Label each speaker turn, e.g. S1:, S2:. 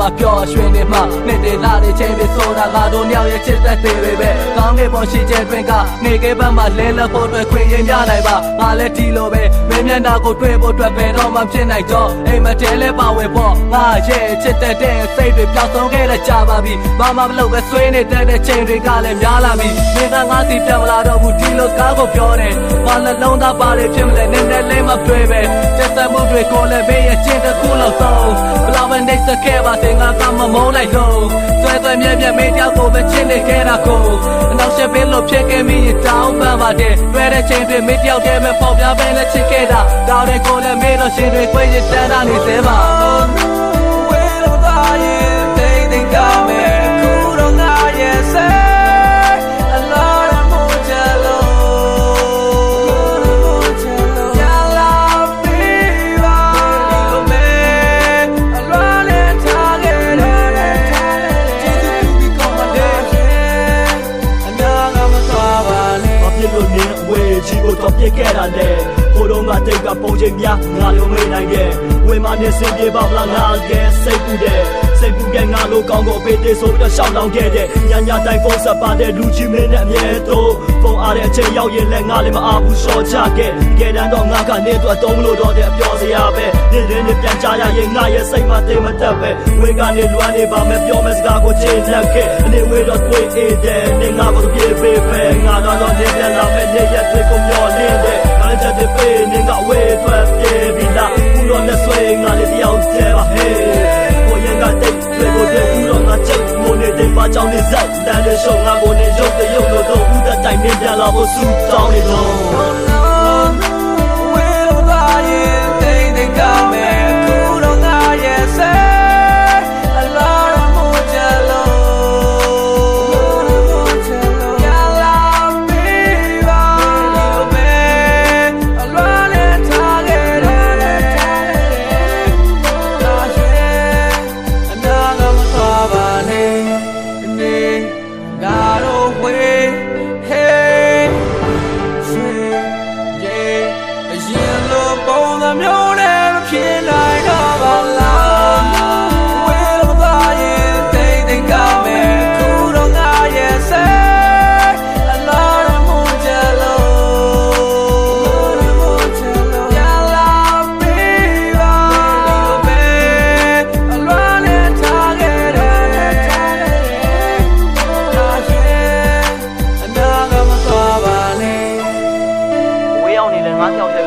S1: မှာပျော်ရွှင်နေမှနေ့တည်းလာတဲ့ချိန်တွေဆိုတာငါတို့ညောင်ရဲ့ချစ်သက်သေးတွေပဲကောင်းကင်ပေါ်ရှိချက်တွင်ကနေကဲဘက်မှာလဲလက်ဖို့အတွက်ခွင့်ရင်ပြနိုင်ပါငါလည်းဒီလိုပဲမင်းမျက်နှာကိုတွေ့ဖို့အတွက်ပဲတော့မှဖြစ်နိုင်တော့အိမ်မတဲလဲပါဝင်ပေါ့ငါရဲ့ချစ်တဲ့စိတ်တွေပျောက်ဆုံးခဲ့တဲ့ကြပါပြီဘာမှမလုပ်ပဲဆွေးနေတဲ့ချိန်တွေကလည်းများလာပြီမင်းကငါစီပြန်မလာတော့ဘူးဒီလိုကားကိုပြောတယ်ငါလည်းလုံးသားပါတယ်ဖြစ်မလဲနည်းနည်းလေးမတွေ့ပဲချက်သက်မှုတွေကိုလည်းဘေးရဲ့ချင်းတစ်ခုလောက်ဆုံးဘလောက်ပဲနေစခဲ့ပါစေငါကမမုန်းလိုက်လို့ဆွဲမြဲမင်းတယောက်ကိုပဲချင်းနေခဲ့တာကိုအနောက်ရှက်ပင်းလို့ဖြစ်ခဲ့မိရင်တောင်းပန်ပါတယ်တွေ့တဲ့ချိန်တွေမင်းတယောက်တည်းပဲပေါက်ပြပဲနဲ့ချစ်ခဲ့တာတောင်းတဲ့ကိုလည်းမေးတော့ရှင်တွေခွေးရတန်းတာနေသေးပါဝေးလို့သားရင်တိတ်တိတ်ကမယ်ခုတော့ငါရဲ့ဆဲတော့ပြစ်ခဲ့တာလေဟိုတော့ငါတိတ်ကပုံချိန်များငါလုံးမေးနိုင်တယ်ဝေမနဲ့စင်ပြေပါမလားငါကဲစိတ်ပူတယ်စိတ်ပူကငါလိုကောင်းကိုပေးသေးဆိုပြီးတော့ရှောက်လောင်ခဲ့တယ်ညညတိုင်းဖုန်းဆက်ပါတဲ့လူကြီးမင်းနဲ့အမြဲတော့ဖုန်းအားတဲ့အချိန်ရောက်ရင်လည်းငါလည်းမအားဘူးရှော့ချခဲ့ကဲတန်းတော့ငါကနေတော့တုံးလို့တော့တဲ့အပြောစရာပဲနေ့ရင်းနဲ့ပြန်ကြရရင်ငါရဲ့စိတ်မသိမတတ်ပဲဝေကနေလွမ်းနေပါမယ်ပြောမယ်စကားကိုချိန်လက်ခဲ့အနေဝေတော့တွေ့အေးတယ်နေငါကိုပြေးပေးပဲငါတော့နေပြန်လာမယ်နေရက်တွေကိုမျောလင်းတယ်ငါချက်တဲ့ပေးနေငါဝေထွက်ပြေးပြီးလားဘူးတော့လက်ဆွဲငါလေးတယောက်တည်းပါဟေးကိုရင်ကတိတ်တွေကိုတည်းဘူးတော့ငါချက်မိုးနေတဲ့ပါကြောင့်နေစက်တန်းတဲ့ရှုံငါကိုနေရုပ်တရုပ်လို့တော့ဦးတဲ့တိုင်နေပြန်လာဖို့စူတောင်းနေတော့ဝေးလို့သားရင်တိတ်တိတ်ကမယ်ခုတော့ငါရဲ့ဆဲအလားတော့မို့ချလို့ငါကြောက်